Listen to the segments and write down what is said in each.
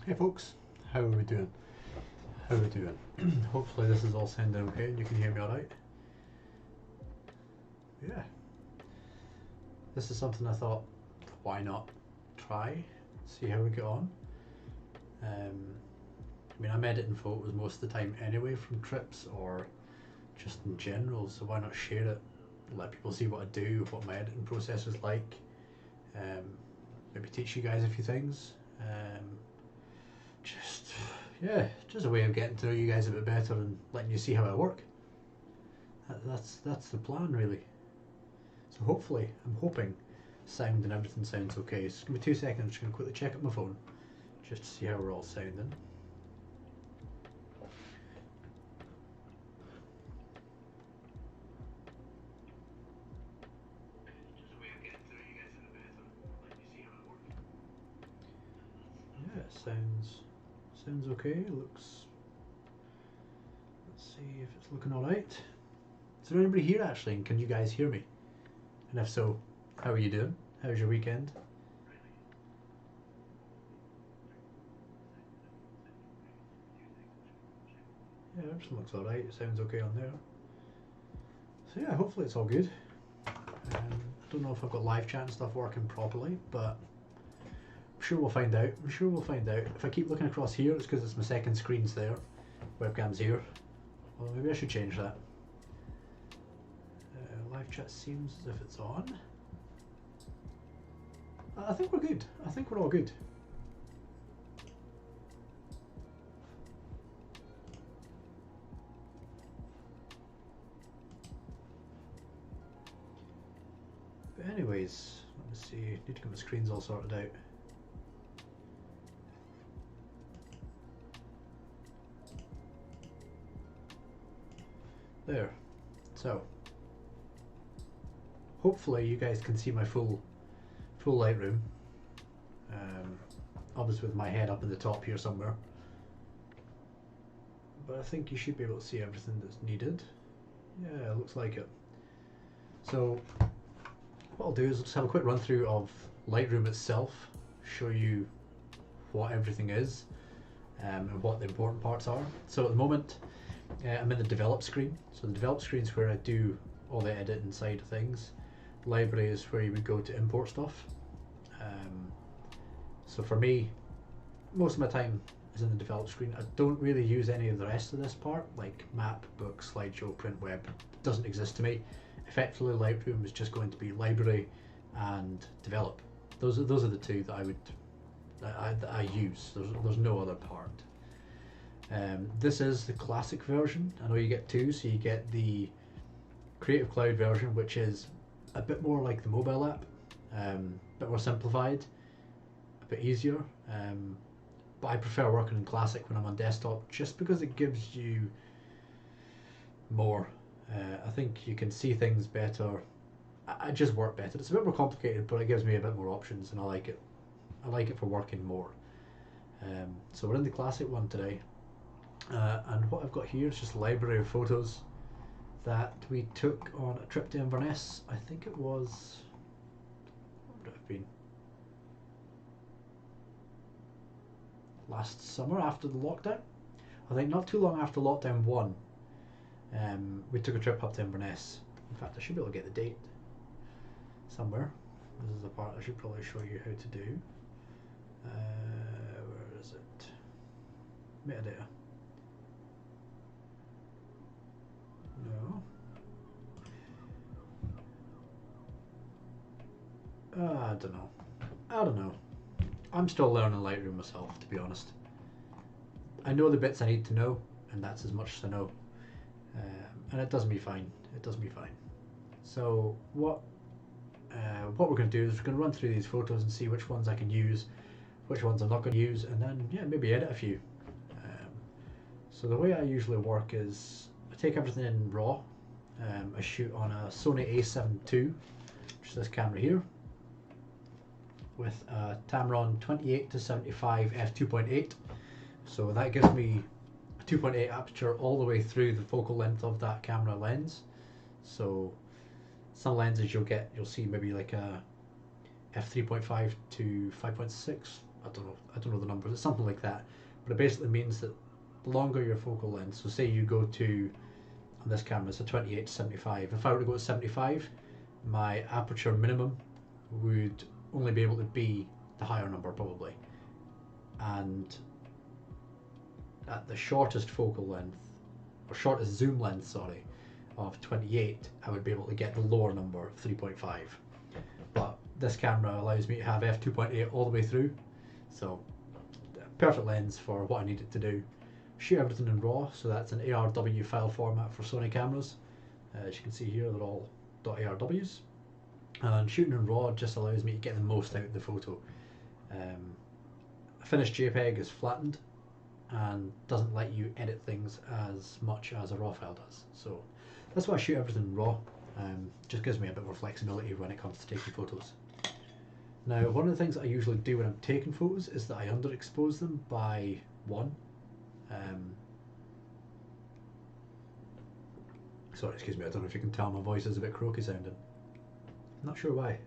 Hey folks, how are we doing? How are we doing? Hopefully this is all sounding okay and you can hear me alright. Yeah. This is something I thought, why not try, see how we get on. I mean, I'm editing photos most of the time anyway from trips or just in general, so why not share it, let people see what I do, what my editing process is like, maybe teach you guys a few things. Just a way of getting to know you guys a bit better and letting you see how I work. That's the plan really. So hopefully, I'm hoping sound and everything sounds okay. So give me 2 seconds, I'm just going to quickly check up my phone just to see how we're all sounding. Yeah, it sounds okay. Looks. Let's see if it's looking all right. Is there anybody here actually? And can you guys hear me? And if so, how are you doing? How's your weekend? Yeah, everything looks alright. It sounds okay on there. So yeah, hopefully it's all good. I don't know if I've got live chat and stuff working properly, but I'm sure we'll find out. I'm sure we'll find out. If I keep looking across here, it's because it's my second screen's there. Webcam's here. Well, maybe I should change that. Live chat seems as if it's on. I think we're good. I think we're all good. But anyways, let me see. Need to get my screens all sorted out. There. So hopefully you guys can see my full Lightroom. Obviously with my head up in the top here somewhere. But I think you should be able to see everything that's needed. Yeah, it looks like it. So what I'll do is I'll just have a quick run through of Lightroom itself, show you what everything is and what the important parts are. So at the moment I'm in the develop screen. So the develop screen is where I do all the editing side of things. Library is where you would go to import stuff. So for me, most of my time is in the develop screen. I don't really use any of the rest of this part, like map, book, slideshow, print, web. It doesn't exist to me. Effectively, Lightroom is just going to be library and develop. Those are the two that I use. There's no other part. This is the classic version. I know you get two, so you get the Creative Cloud version, which is a bit more like the mobile app, a bit more simplified, a bit easier. But I prefer working in Classic when I'm on desktop just because it gives you more. I think you can see things better. I just work better. It's a bit more complicated, but it gives me a bit more options, and I like it. I like it for working more. So we're in the Classic one today, and what I've got here is just a library of photos that we took on a trip to Inverness. I think it was, what would it have been? Last summer after the lockdown. I think not too long after lockdown 1, we took a trip up to Inverness. In fact, I should be able to get the date somewhere. This is the part I should probably show you how to do. Where is it? Metadata. No. I don't know. I don't know. I'm still learning Lightroom myself, to be honest. I know the bits I need to know, and that's as much as I know. And it does me fine. It does me fine. So what we're going to do is we're going to run through these photos and see which ones I can use, which ones I'm not going to use, and then maybe edit a few. So the way I usually work is I take everything in RAW. I shoot on a Sony a7 II, which is this camera here, with a Tamron 28-75 f2.8. So that gives me a 2.8 aperture all the way through the focal length of that camera lens. So some lenses you'll see maybe like a f3.5 to 5.6 I don't know the numbers. It's something like that, but it basically means that the longer your focal length. So say you go to, on this camera it's a 28 to 75. If I were to go to 75, my aperture minimum would only be able to be the higher number probably, and at the shortest focal length, or shortest zoom length, sorry, of 28, I would be able to get the lower number, 3.5. But this camera allows me to have f2.8 all the way through, so perfect lens for what I need it to do. Shoot everything in RAW, so that's an ARW file format for Sony cameras. As you can see here, they're all .arws. And shooting in RAW just allows me to get the most out of the photo. A finished JPEG is flattened and doesn't let you edit things as much as a RAW file does. So that's why I shoot everything in RAW. Just gives me a bit more flexibility when it comes to taking photos. Now, one of the things that I usually do when I'm taking photos is that I underexpose them by 1. Sorry, excuse me, I don't know if you can tell my voice is a bit croaky sounding. I'm not sure why.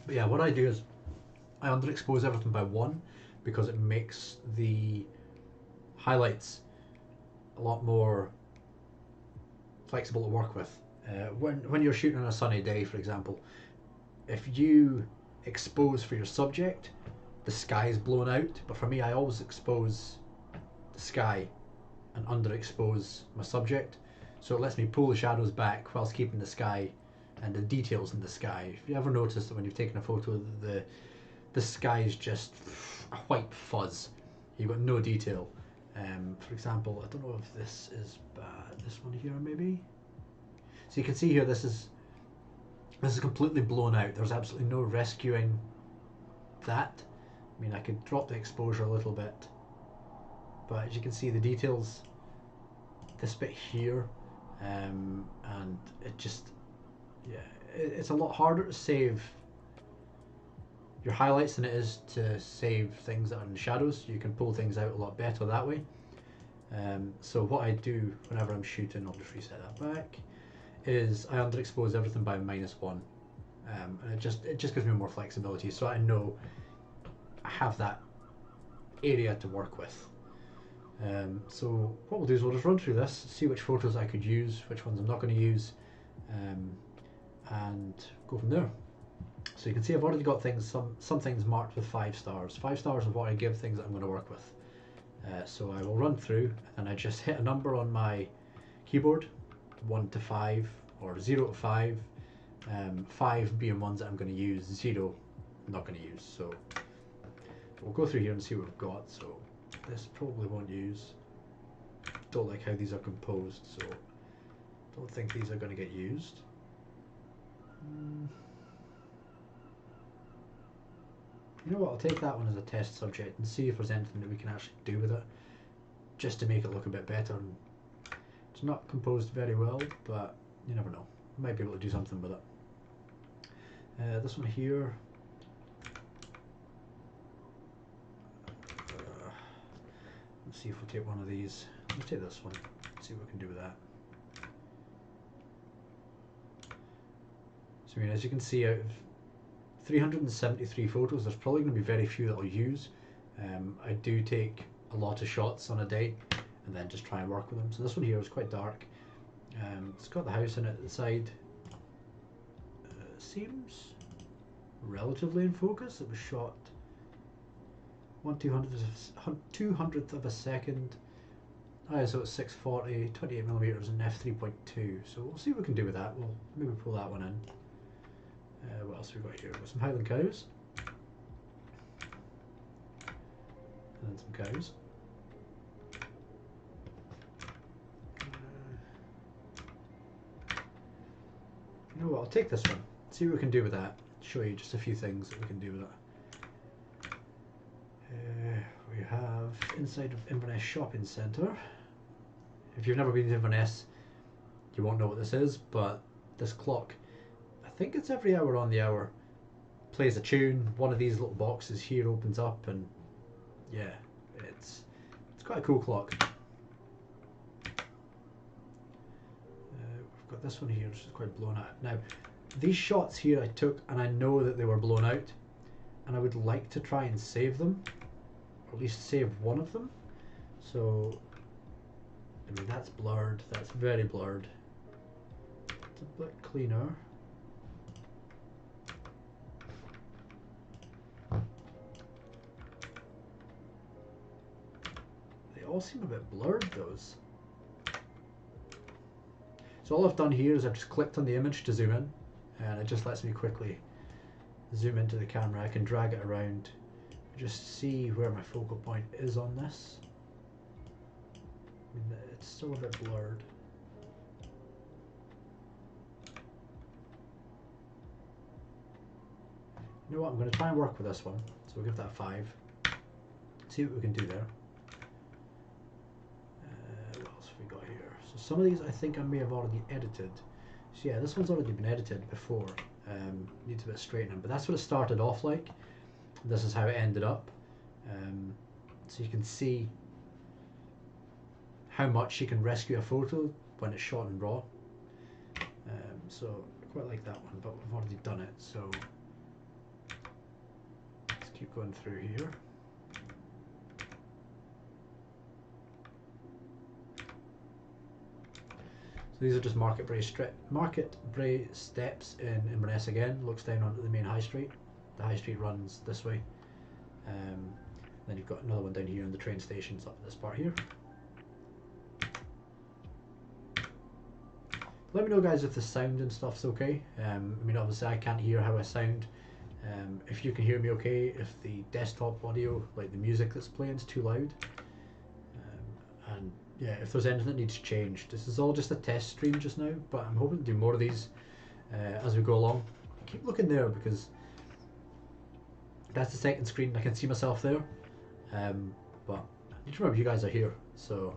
But yeah, what I do is I underexpose everything by 1 because it makes the highlights a lot more flexible to work with. When you're shooting on a sunny day, for example, if you expose for your subject, the sky is blown out, but for me I always expose the sky and underexpose my subject, so it lets me pull the shadows back whilst keeping the sky and the details in the sky. If you ever notice that when you've taken a photo, the sky is just a white fuzz, you've got no detail. For example, I don't know if this is bad, this one here maybe. So you can see here, this is completely blown out. There's absolutely no rescuing that. I mean, I could drop the exposure a little bit, but as you can see, the details, this bit here, and it just, yeah, it's a lot harder to save your highlights than it is to save things that are in the shadows. You can pull things out a lot better that way. So what I do whenever I'm shooting, I'll just reset that back, is I underexpose everything by -1, and it just gives me more flexibility, so I know I have that area to work with. So what we'll do is we'll just run through this, see which photos I could use, which ones I'm not going to use, and go from there. So you can see I've already got things, some things marked with 5 stars. 5 stars is what I give things that I'm going to work with. So I will run through and I just hit a number on my keyboard, 1 to 5 or 0 to 5, 5 being ones that I'm going to use, 0 I'm not going to use. So we'll go through here and see what we've got. So this probably won't use. Don't like how these are composed, so don't think these are going to get used. You know what, I'll take that one as a test subject and see if there's anything that we can actually do with it, just to make it look a bit better. And it's not composed very well, but you never know, might be able to do something with it. This one here, let's see if we take one of these. Let's take this one, see what we can do with that. So I mean, as you can see, out of 373 photos, there's probably going to be very few that I'll use. I do take a lot of shots on a day and then just try and work with them. So this one here is quite dark. It's got the house in it at the side. Seems relatively in focus. It was shot 1/200th of a second. ISO at 640, 28mm and f3.2. So we'll see what we can do with that. We'll maybe pull that one in. What else have we got here? We've got some Highland cows. And then some cows. You know what, I'll take this one. See what we can do with that. Show you just a few things that we can do with it. We have inside of Inverness Shopping Centre. If you've never been to Inverness, you won't know what this is, but this clock, I think it's every hour on the hour, plays a tune. One of these little boxes here opens up, and yeah, it's quite a cool clock. We've got this one here, which is quite blown out. Now, these shots here I took and I know that they were blown out, and I would like to try and save them, or at least save one of them. So I mean, that's blurred, that's very blurred. It's a bit cleaner. They all seem a bit blurred, those. So all I've done here is I've just clicked on the image to zoom in, and it just lets me quickly zoom into the camera. I can drag it around, just see where my focal point is on this. I mean, it's still a bit blurred. You know what, I'm going to try and work with this one, so we'll give that 5. See what we can do there. What else have we got here? So some of these I think I may have already edited. So yeah, this one's already been edited before. Needs a bit of straightening, but that's what it started off like. This is how it ended up. So you can see how much you can rescue a photo when it's shot in RAW. So I quite like that one, but we've already done it, so let's keep going through here. So these are just Market Brae steps in Inverness again. Looks down onto the main high street. The high street runs this way. Then you've got another one down here, and the train station's up this part here. Let me know, guys, if the sound and stuff's okay. I mean, obviously I can't hear how I sound. If you can hear me okay, if the desktop audio, like the music that's playing, is too loud. And yeah, if there's anything that needs changed. This is all just a test stream just now, but I'm hoping to do more of these as we go along. Keep looking there, because that's the second screen. I can see myself there, but I need to remember you guys are here. So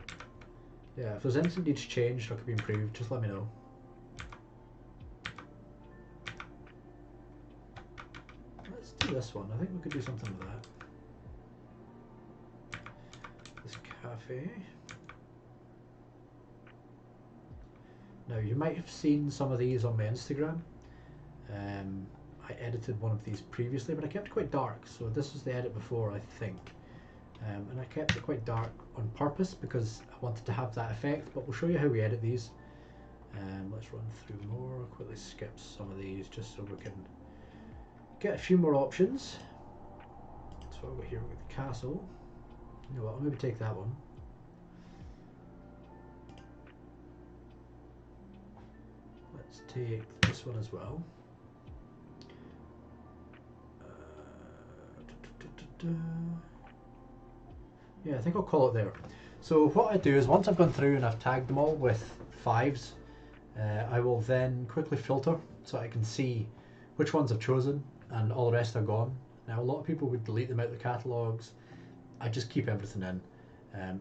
yeah, if there's anything that needs changed or could be improved, just let me know. Let's do this one. I think we could do something with that. This cafe. Now, you might have seen some of these on my Instagram. I edited one of these previously, but I kept it quite dark. So this was the edit before, I think. And I kept it quite dark on purpose because I wanted to have that effect, but we'll show you how we edit these. Let's run through more, quickly skip some of these just so we can get a few more options. So over here with the castle. You know what, I'll maybe take that one. Let's take this one as well. Yeah, I think I'll call it there. So what I do is once I've gone through and I've tagged them all with 5s, I will then quickly filter so I can see which ones I've chosen and all the rest are gone. Now a lot of people would delete them out of the catalogues. I just keep everything in.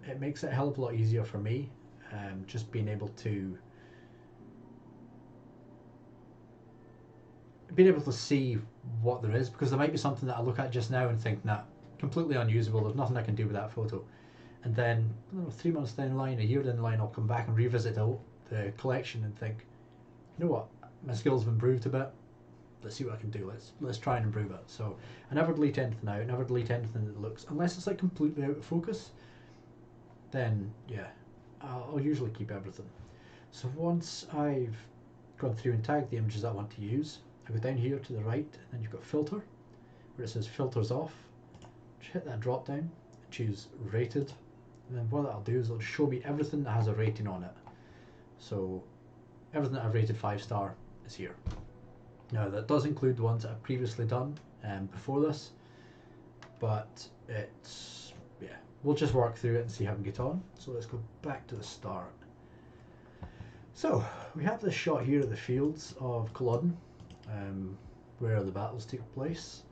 It makes it a hell of a lot easier for me, just being able to see what there is, because there might be something that I look at just now and think, nah, completely unusable, there's nothing I can do with that photo. And then, I don't know, 3 months down the line, a year down the line, I'll come back and revisit the collection and think, you know what, my skills have improved a bit, let's see what I can do, let's try and improve it. So I never delete anything out, never delete anything that looks, unless it's like completely out of focus, then yeah, I'll usually keep everything. So once I've gone through and tagged the images I want to use, I go down here to the right, and then you've got filter, where it says filters off. Just hit that drop down and choose rated, and then what that'll do is it'll show me everything that has a rating on it. So everything that I've rated 5-star is here. Now that does include the ones that I've previously done before this, but it's, yeah, we'll just work through it and see how we get on. So let's go back to the start. So we have this shot here of the fields of Culloden, where the battles take place.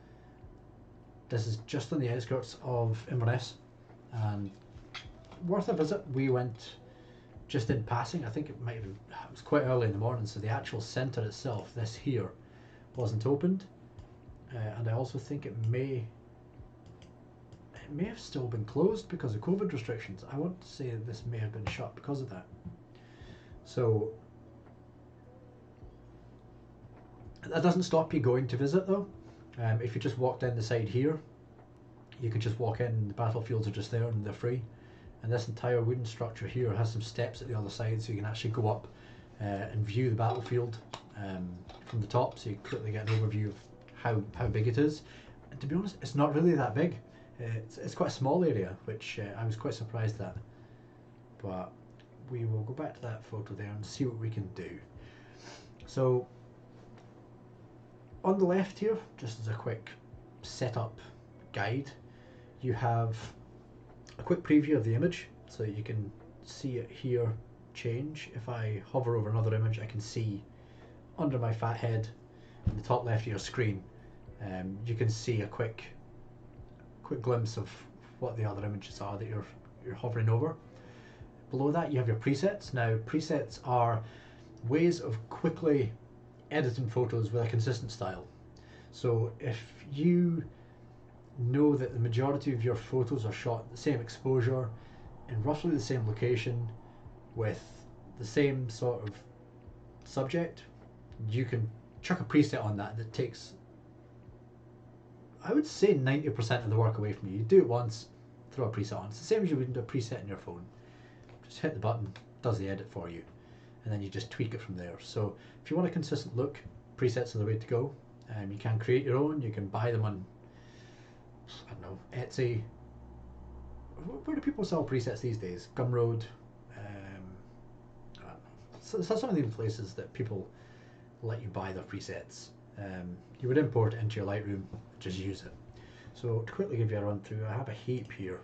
This is just on the outskirts of Inverness, and worth a visit. We went just in passing. I think it was quite early in the morning, so the actual centre itself, this here, wasn't opened, and I also think it may have still been closed because of COVID restrictions. I want to say that this may have been shut because of that. So That doesn't stop you going to visit though. If you just walk down the side here, you could just walk in, the battlefields are just there and they're free. And this entire wooden structure here has some steps at the other side, so you can actually go up and view the battlefield from the top, so you quickly get an overview of how big it is. And to be honest, it's not really that big. It's quite a small area, which I was quite surprised at. But we will go back to that photo there and see what we can do. So on the left here, just as a quick setup guide, you have a quick preview of the image, so you can see it here change. If I hover over another image, I can see under my fat head in the top left of your screen, you can see a quick glimpse of what the other images are that you're hovering over. Below that you have your presets. Now presets are ways of quickly editing photos with a consistent style. So if you know that the majority of your photos are shot at the same exposure in roughly the same location with the same sort of subject, you can chuck a preset on that takes, I would say, 90% of the work away from you. You do it once, throw a preset on. It's the same as you would do a preset in your phone. Just hit the button, does the edit for you, and then you just tweak it from there. So if you want a consistent look, presets are the way to go. You can create your own, you can buy them on, I don't know, Etsy. Where do people sell presets these days? Gumroad. I don't know. So some of the places that people let you buy their presets. You would import it into your Lightroom, just use it. So to quickly give you a run through, I have a heap here,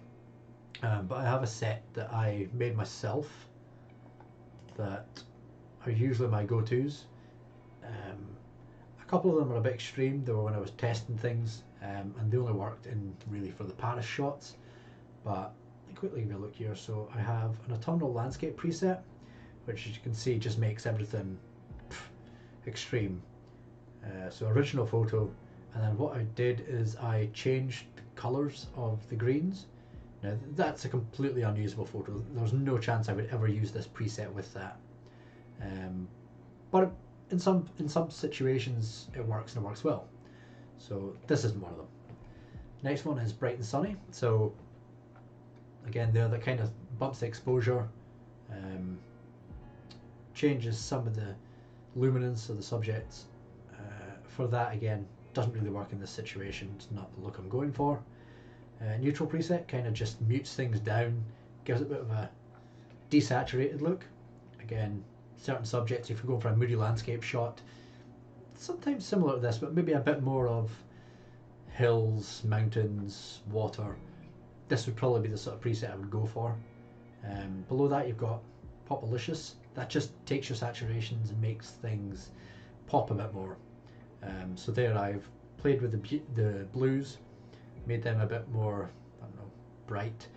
but I have a set that I made myself that are usually my go-tos. A couple of them are a bit extreme. They were when I was testing things, and they only worked in really for the Paris shots. But quickly give you a look here. So I have an autumnal landscape preset, which, as you can see, just makes everything extreme. So original photo, and then what I did is I changed the colours of the greens. Now that's a completely unusable photo. There's no chance I would ever use this preset with that. But in some situations it works, and it works well. So this isn't one of them. Next one is bright and sunny. So again, there that kind of bumps the exposure, changes some of the luminance of the subjects. For that, again, doesn't really work in this situation. It's not the look I'm going for. Neutral preset kind of just mutes things down, gives it a bit of a desaturated look. Again, certain subjects, if you're going for a moody landscape shot, sometimes similar to this, but maybe a bit more of hills, mountains, water. This would probably be the sort of preset I would go for. Below that you've got Popalicious. That just takes your saturations and makes things pop a bit more. So there I've played with the blues, made them a bit more, I don't know, bright.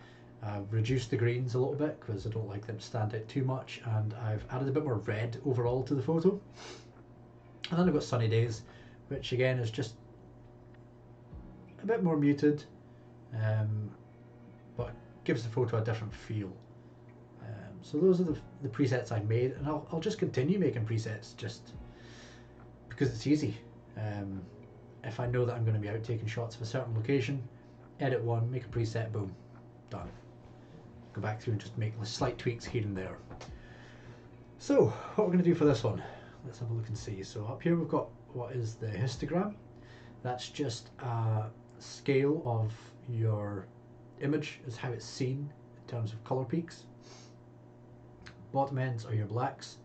I've reduced the greens a little bit because I don't like them to stand out too much, and I've added a bit more red overall to the photo. And then I've got sunny days, which again is just a bit more muted, but gives the photo a different feel. So those are the presets I've made, and I'll just continue making presets just because it's easy. If I know that I'm going to be out taking shots of a certain location, edit one, make a preset, boom, done. Go back through and just make slight tweaks here and there. So what we're going to do for this one, let's have a look and see. So up here we've got what is the histogram. That's just a scale of your image as how it's seen in terms of color peaks. Bottom ends are your blacks,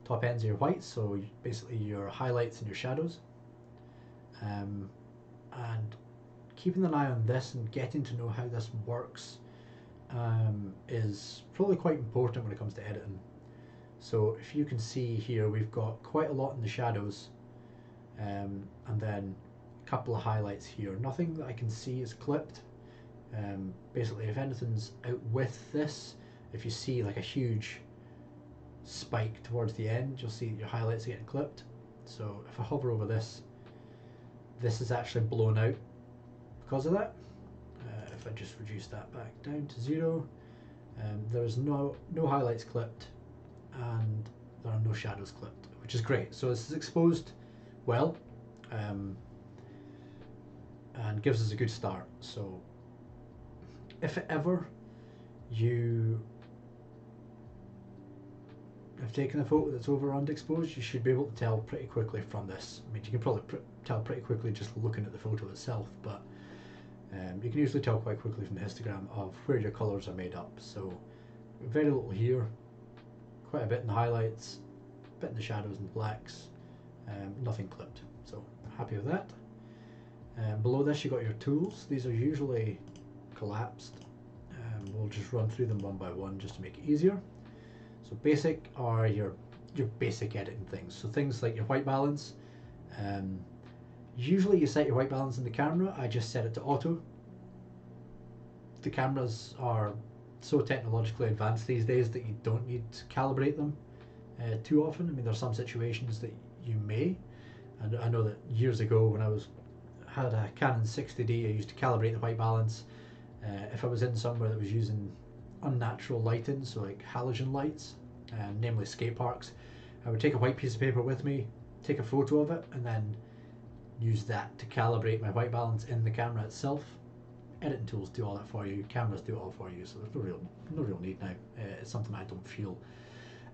top ends are your whites, so basically your highlights and your shadows. And keeping an eye on this and getting to know how this works is probably quite important when it comes to editing. So if you can see here, we've got quite a lot in the shadows, and then a couple of highlights here. Nothing that I can see is clipped. Basically, if anything's out with this, if you see like a huge spike towards the end, you'll see your highlights are getting clipped. So if I hover over this, this is actually blown out because of that. If I just reduce that back down to 0, there's no highlights clipped, and there are no shadows clipped, which is great. So this is exposed well, um, and gives us a good start. So if ever you have taken a photo that's over underexposed, you should be able to tell pretty quickly from this. I mean, you can probably tell pretty quickly just looking at the photo itself, but you can usually tell quite quickly from the histogram of where your colours are made up. So very little here, quite a bit in the highlights, a bit in the shadows and blacks, nothing clipped. So happy with that. Below this you got your tools. These are usually collapsed. We'll just run through them one by one just to make it easier. So basic are your basic editing things. So things like your white balance. Usually you set your white balance in the camera. I just set it to auto. The cameras are so technologically advanced these days that you don't need to calibrate them too often. I mean, there are some situations that you may, and I know that years ago when I had a Canon 60D, I used to calibrate the white balance. If I was in somewhere that was using unnatural lighting, so like halogen lights, namely skate parks, I would take a white piece of paper with me, take a photo of it, and then use that to calibrate my white balance in the camera itself. Editing tools do all that for you, cameras do it all for you, so there's no real need now. It's something I don't feel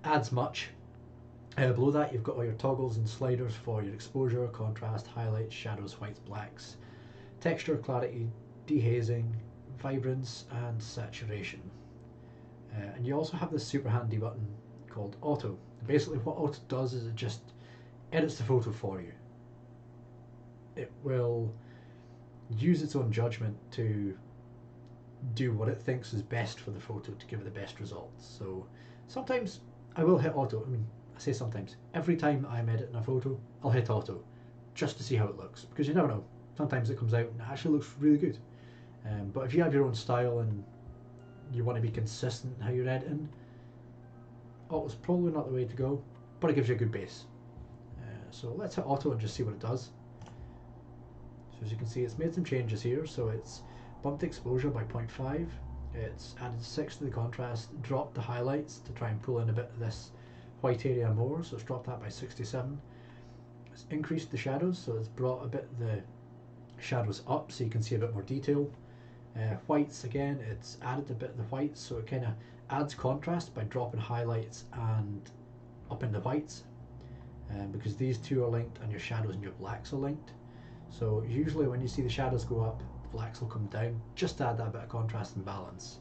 adds much. Below that you've got all your toggles and sliders for your exposure, contrast, highlights, shadows, whites, blacks, texture, clarity, dehazing, vibrance and saturation. And you also have this super handy button called auto. Basically what auto does is it just edits the photo for you. It will use its own judgment to do what it thinks is best for the photo to give it the best results. So sometimes I will hit auto. I mean, I say sometimes. Every time I'm editing a photo, I'll hit auto just to see how it looks, because you never know. Sometimes it comes out and it actually looks really good. But if you have your own style and you want to be consistent in how you're editing, auto's probably not the way to go, but it gives you a good base. So let's hit auto and just see what it does. So as you can see, it's made some changes here. So it's bumped the exposure by 0.5, it's added 6 to the contrast, dropped the highlights to try and pull in a bit of this white area more, so it's dropped that by 67. It's increased the shadows, so it's brought a bit the shadows up so you can see a bit more detail. Whites, again, it's added a bit of the whites, so it kind of adds contrast by dropping highlights and up in the whites, because these two are linked and your shadows and your blacks are linked. So usually when you see the shadows go up, the blacks will come down, just to add that bit of contrast and balance.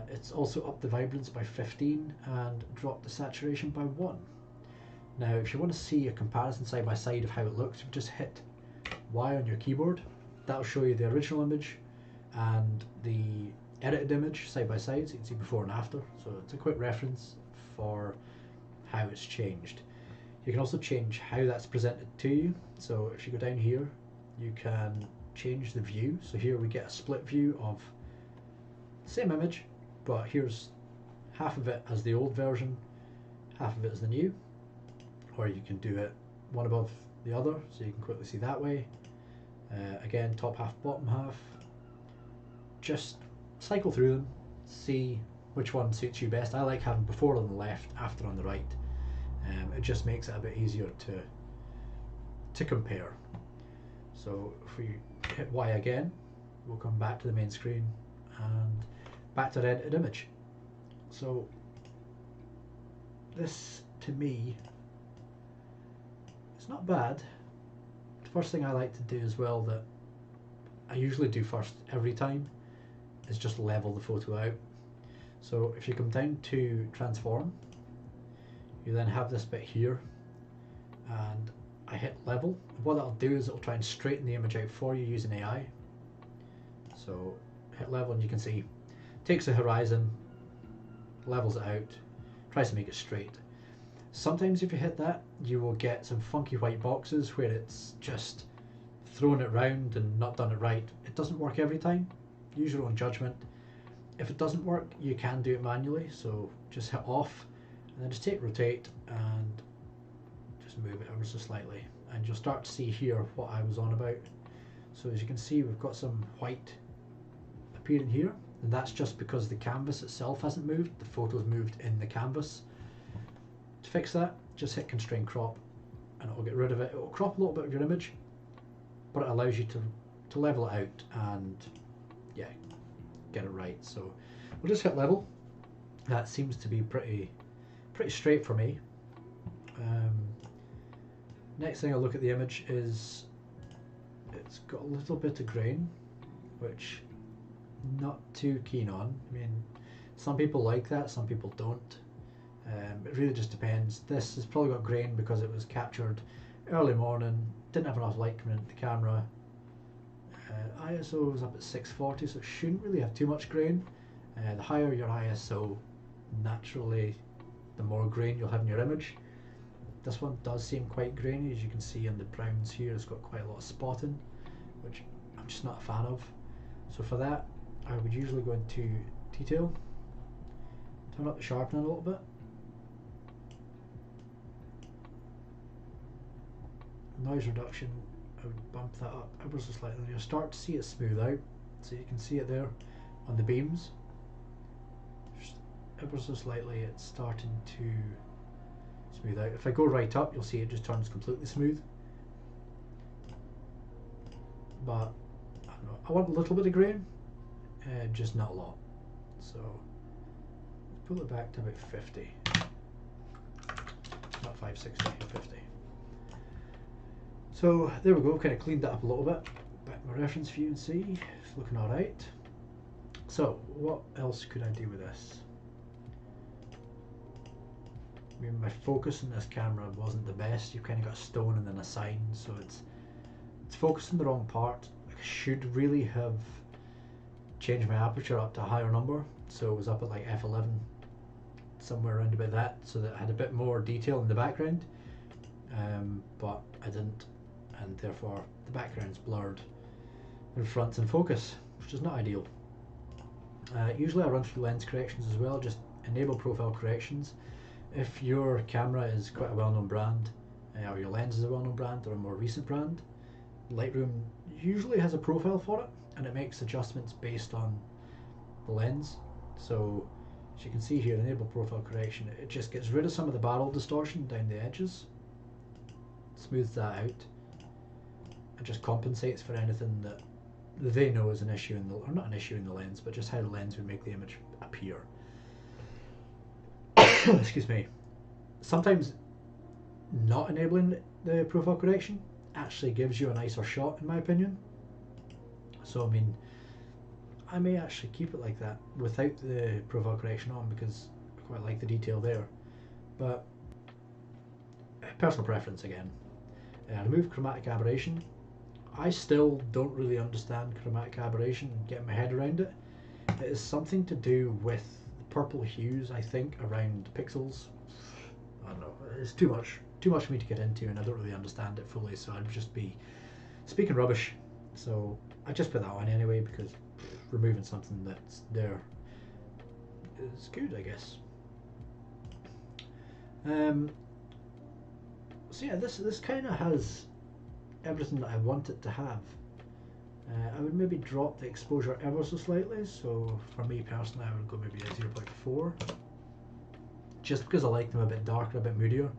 It's also upped the vibrance by 15 and dropped the saturation by 1. Now if you want to see a comparison side by side of how it looks, you just hit Y on your keyboard. That'll show you the original image and the edited image side by side, so you can see before and after. So it's a quick reference for how it's changed. You can also change how that's presented to you. So if you go down here, you can change the view. So here we get a split view of the same image, but here's half of it as the old version, half of it as the new. Or you can do it one above the other, so you can quickly see that way. Again, top half, bottom half. Just cycle through them, see which one suits you best. I like having before on the left, after on the right. It just makes it a bit easier to compare. So if we hit Y again, we'll come back to the main screen and back to the edited image. So this, to me, it's not bad. The first thing I like to do as well, that I usually do first every time, is just level the photo out. So if you come down to transform, you then have this bit here, and I hit level. What that'll do is it'll try and straighten the image out for you using AI. So hit level and you can see, takes the horizon, levels it out, tries to make it straight. Sometimes if you hit that, you will get some funky white boxes where it's just thrown it round and not done it right. It doesn't work every time. Use your own judgment. If it doesn't work, you can do it manually, so just hit off and then just take rotate and just move it ever so slightly, and you'll start to see here what I was on about. So as you can see, we've got some white appearing here, and that's just because the canvas itself hasn't moved, the photo's moved in the canvas. To fix that, just hit constrain crop and it'll get rid of it. It will crop a little bit of your image, but it allows you to level it out and yeah, get it right. So we'll just hit level. That seems to be pretty straight for me. Next thing I look at the image is it's got a little bit of grain, which I'm not too keen on. I mean, some people like that, some people don't. It really just depends. This has probably got grain because it was captured early morning, didn't have enough light coming into the camera. ISO was up at 640, so it shouldn't really have too much grain. The higher your ISO, naturally, the more grain you'll have in your image. This one does seem quite grainy, as you can see in the browns here. It's got quite a lot of spotting, which I'm just not a fan of. So for that, I would usually go into detail, turn up the sharpening a little bit. Noise reduction, I would bump that up ever so slightly. You'll start to see it smooth out, so you can see it there on the beams. Just ever so slightly, it's starting to smooth out. If I go right up, you'll see it just turns completely smooth. But I don't know, I want a little bit of grain, just not a lot. So pull it back to about 50, not 560, 50. So there we go, kind of cleaned that up a little bit. Back my reference view and see, it's looking alright. So what else could I do with this? I mean, my focus in this camera wasn't the best. You've kind of got a stone and then a sign, so it's focusing the wrong part. I should really have changed my aperture up to a higher number, so it was up at like f11, somewhere around about that, so that I had a bit more detail in the background, but I didn't, and therefore the background's blurred in front and focus, which is not ideal. Usually I run through lens corrections as well, just enable profile corrections. If your camera is quite a well-known brand, or your lens is a well-known brand or a more recent brand, Lightroom usually has a profile for it, and it makes adjustments based on the lens. So as you can see here, enable profile correction, it just gets rid of some of the barrel distortion down the edges, smooths that out, and just compensates for anything that they know is an issue in the, or not an issue in the lens, but just how the lens would make the image appear. Excuse me. Sometimes not enabling the profile correction actually gives you a nicer shot, in my opinion. So I mean, I may actually keep it like that without the profile correction on, because I quite like the detail there. But personal preference again. Remove chromatic aberration. I still don't really understand chromatic aberration and get my head around it. It is something to do with the purple hues, I think, around pixels. I don't know, it's too much for me to get into, and I don't really understand it fully, so I'd just be speaking rubbish. So I just put that on anyway, because removing something that's there is good, I guess. So yeah, this kind of has everything that I want it to have. I would maybe drop the exposure ever so slightly, so for me personally I would go maybe a 0.4, just because I like them a bit darker, a bit moodier.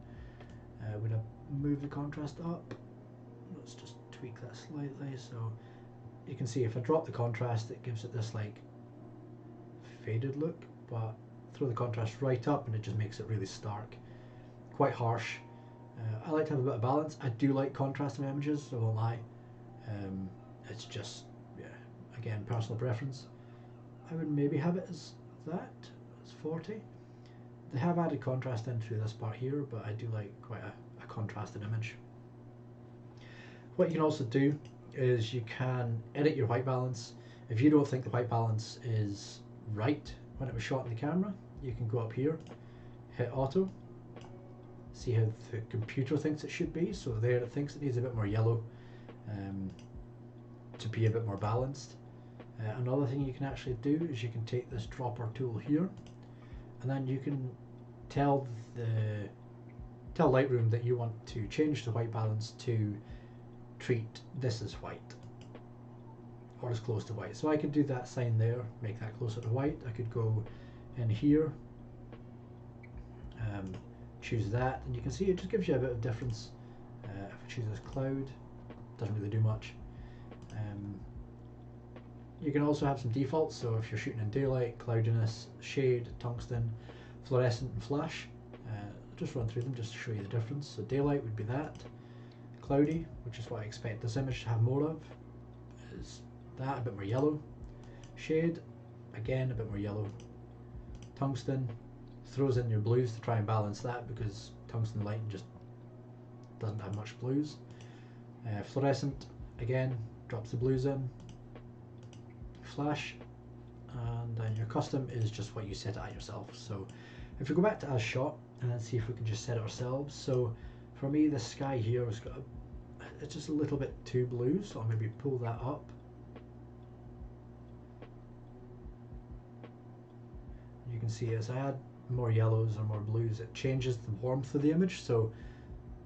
Would I move the contrast up? Let's just tweak that slightly, so you can see if I drop the contrast it gives it this like faded look, but throw the contrast right up and it just makes it really stark, quite harsh. I like to have a bit of balance. I do like contrast in my images, I won't lie. It's just, yeah, again, personal preference. I would maybe have it as that, as 40. They have added contrast in through this part here, but I do like quite a contrasted image. What you can also do is you can edit your white balance. If you don't think the white balance is right when it was shot in the camera, you can go up here, hit auto, see how the computer thinks it should be. So there it thinks it needs a bit more yellow to be a bit more balanced. Another thing you can actually do is you can take this dropper tool here, and then you can tell Lightroom that you want to change the white balance to treat this as white, or as close to white. So I could do that sign there, make that closer to white. I could go in here, choose that, and you can see it just gives you a bit of difference choose this cloud, doesn't really do much. You can also have some defaults, so if you're shooting in daylight, cloudiness, shade, tungsten, fluorescent and flash. Just run through them just to show you the difference. So daylight would be that. Cloudy, which is what I expect this image to have more of, is that, a bit more yellow. Shade, again a bit more yellow. Tungsten throws in your blues to try and balance that because tungsten lighting just doesn't have much blues. Fluorescent, again, drops the blues in. Flash, and then your custom is just what you set it at yourself. So if we go back to as shot and then see if we can just set it ourselves. So for me, the sky here has got it's just a little bit too blue, so I'll maybe pull that up. You can see as I add more yellows or more blues, it changes the warmth of the image, so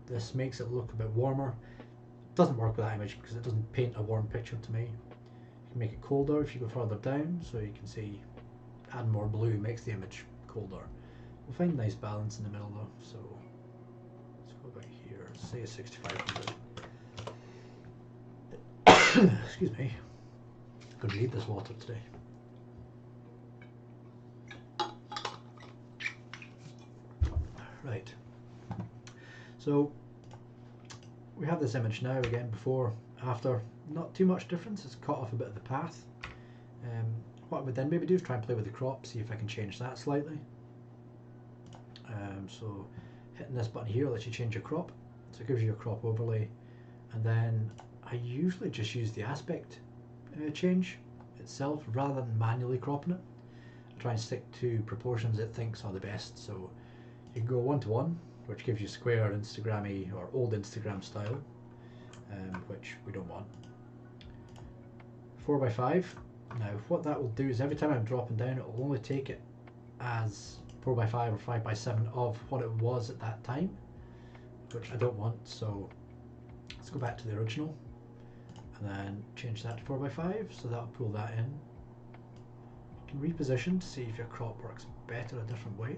this makes it look a bit warmer. Doesn't work with that image because it doesn't paint a warm picture to me. You can make it colder if you go further down, so you can see adding more blue makes the image colder. We'll find a nice balance in the middle though, so let's go back here, say a 6500. Excuse me, I'm going to need this water today. Right, so we have this image now, again, before, after, not too much difference. It's cut off a bit of the path. What I would then maybe do is try and play with the crop, see if I can change that slightly. So hitting this button here lets you change your crop, so it gives you a crop overlay, and then I usually just use the aspect change itself rather than manually cropping it. I try and stick to proportions it thinks are the best, so you can go 1:1, which gives you square, Instagrammy or old Instagram style, which we don't want. 4:5. Now what that will do is every time I'm dropping down, it will only take it as 4:5 or 5:7 of what it was at that time, which I don't want. So let's go back to the original and then change that to 4:5, so that'll pull that in. You can reposition to see if your crop works better a different way.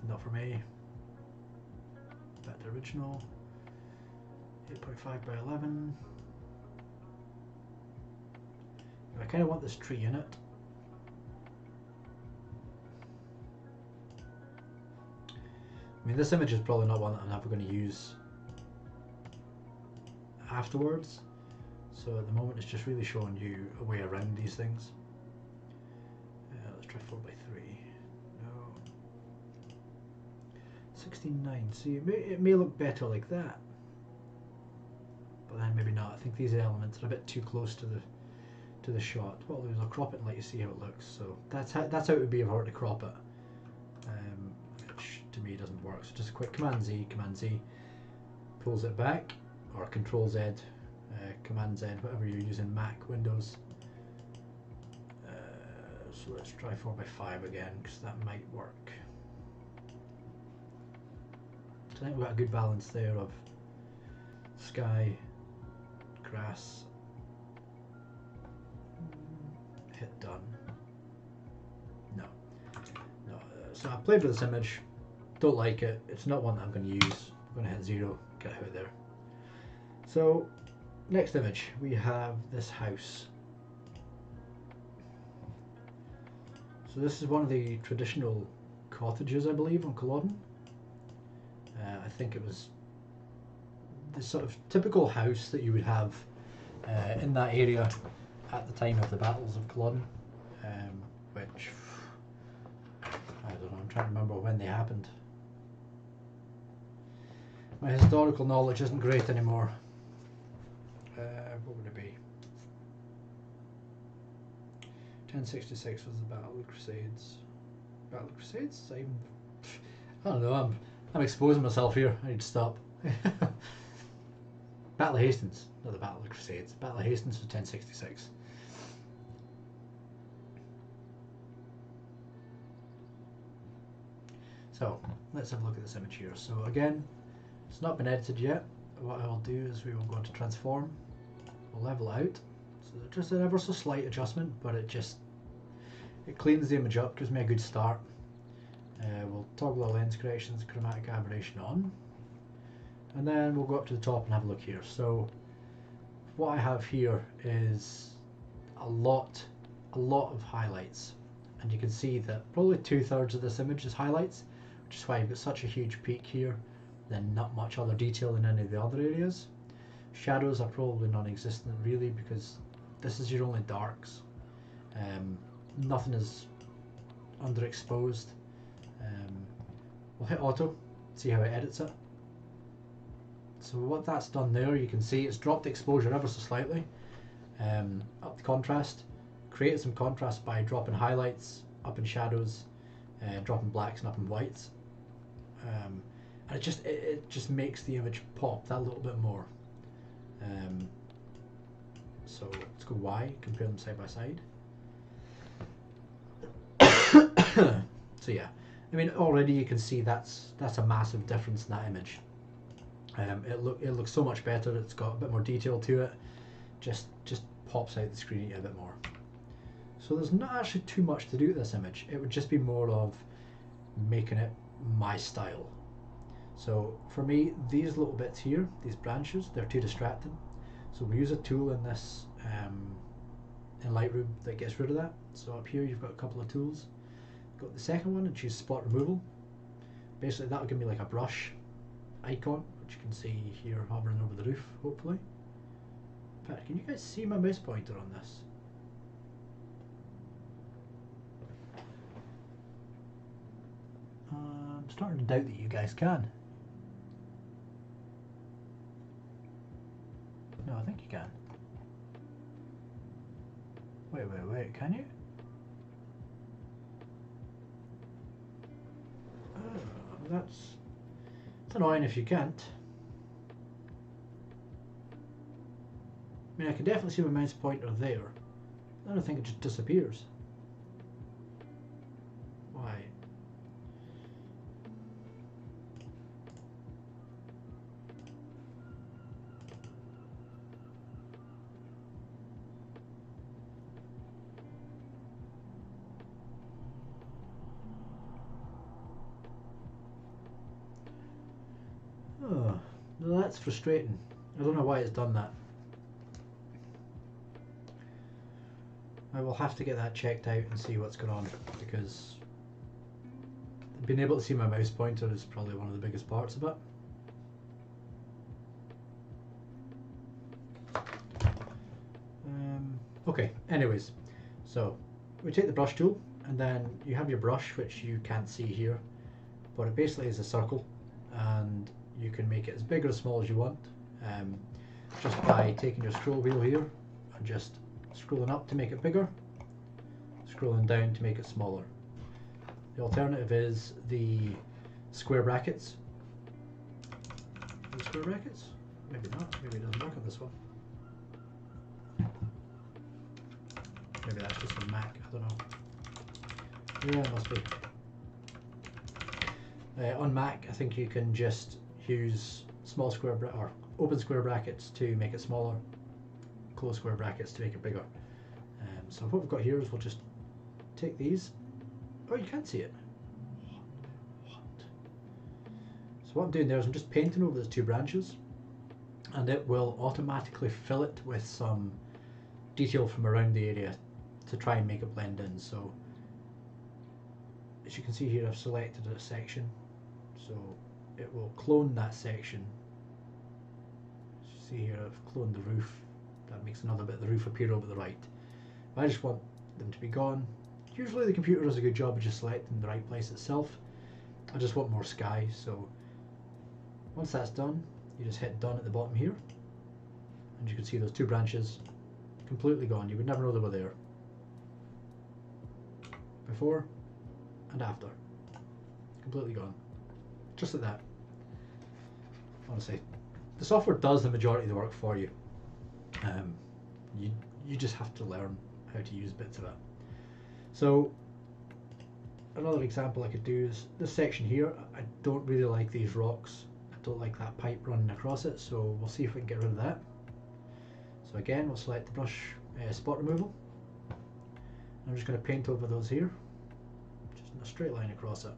Not for me. Back to original. 8.5:11. I kind of want this tree in it. I mean, this image is probably not one that I'm ever going to use afterwards. So at the moment it's just really showing you a way around these things. Let's try 4:3. No. 16:9. See, it may look better like that, but then maybe not. I think these elements are a bit too close to the shot. What I'll do is I'll crop it and let you see how it looks. So that's how it would be if I were to crop it, which to me doesn't work. So just a quick Command Z, pulls it back, or Control Z, Command Z, whatever you're using, Mac, Windows. So let's try 4:5 again, because that might work. So I think we've got a good balance there of sky, grass. Hit done. No. So I played with this image, don't like it, it's not one that I'm going to use. I'm going to hit 0, get out of there. So next image, we have this house. So this is one of the traditional cottages, I believe, on Culloden. I think it was the sort of typical house that you would have in that area at the time of the battles of Culloden, which I don't know, I'm trying to remember when they happened. My historical knowledge isn't great anymore. What would it be? 1066 was the Battle of the Crusades. Battle of the Crusades? I don't know, I'm exposing myself here, I need to stop. Battle of Hastings, not the Battle of the Crusades. Battle of Hastings was 1066. So let's have a look at this image here. So again, it's not been edited yet. What I'll do is we will go into transform, we'll level out. So just an ever so slight adjustment, but it cleans the image up, gives me a good start. We'll toggle the lens corrections, chromatic aberration on, and then we'll go up to the top and have a look here. So what I have here is a lot of highlights, and you can see that probably 2/3 of this image is highlights, which is why you've got such a huge peak here, then not much other detail in any of the other areas. Shadows are probably non-existent really, because this is your only darks. Nothing is underexposed. We'll hit auto, see how it edits it. So what that's done there, you can see it's dropped the exposure ever so slightly, up the contrast, created some contrast by dropping highlights, up in shadows, dropping blacks and up in whites, and it just makes the image pop that little bit more. So let's go Y, compare them side by side. So yeah, I mean already you can see that's a massive difference in that image. It looks so much better. It's got a bit more detail to it. Just pops out the screen a bit more. So there's not actually too much to do with this image. It would just be more of making it my style. So for me, these little bits here, these branches, they're too distracting. So we use a tool in this in Lightroom that gets rid of that. So up here you've got a couple of tools. Got the second one and choose spot removal. Basically that'll give me like a brush icon, which you can see here hovering over the roof, hopefully. In fact, can you guys see my mouse pointer on this? I'm starting to doubt that you guys can. No, I think you can. Wait, can you? That's annoying if you can't. I mean, I can definitely see my mouse pointer there. I don't think it just disappears. Why? Oh, well, that's frustrating. I don't know why it's done that. I will have to get that checked out and see what's going on, because being able to see my mouse pointer is probably one of the biggest parts of it. Okay, anyways, so we take the brush tool, and then you have your brush, which you can't see here, but it basically is a circle, and you can make it as big or as small as you want, just by taking your scroll wheel here and just scrolling up to make it bigger, scrolling down to make it smaller. The alternative is the square brackets. The square brackets? Maybe not, maybe it doesn't work on this one. Maybe that's just on Mac, I don't know. Yeah, it must be. On Mac, I think you can just use small square or open square brackets to make it smaller, close square brackets to make it bigger. So what we've got here is we'll just take these. Oh, you can't see it. What? So what I'm doing there is I'm just painting over those two branches, and it will automatically fill it with some detail from around the area to try and make it blend in. So as you can see here, I've selected a section, so it will clone that section. As you see here, I've cloned the roof. That makes another bit of the roof appear over the right. I just want them to be gone. Usually the computer does a good job of just selecting the right place itself. I just want more sky, so once that's done, you just hit done at the bottom here, and you can see those two branches completely gone. You would never know they were there. Before and after. Completely gone. Just like that. Honestly, the software does the majority of the work for you. You just have to learn how to use bits of it. So another example I could do is this section here. I don't really like these rocks. I don't like that pipe running across it, so we'll see if we can get rid of that. So again, we'll select the brush spot removal. I'm just going to paint over those here, just in a straight line across it.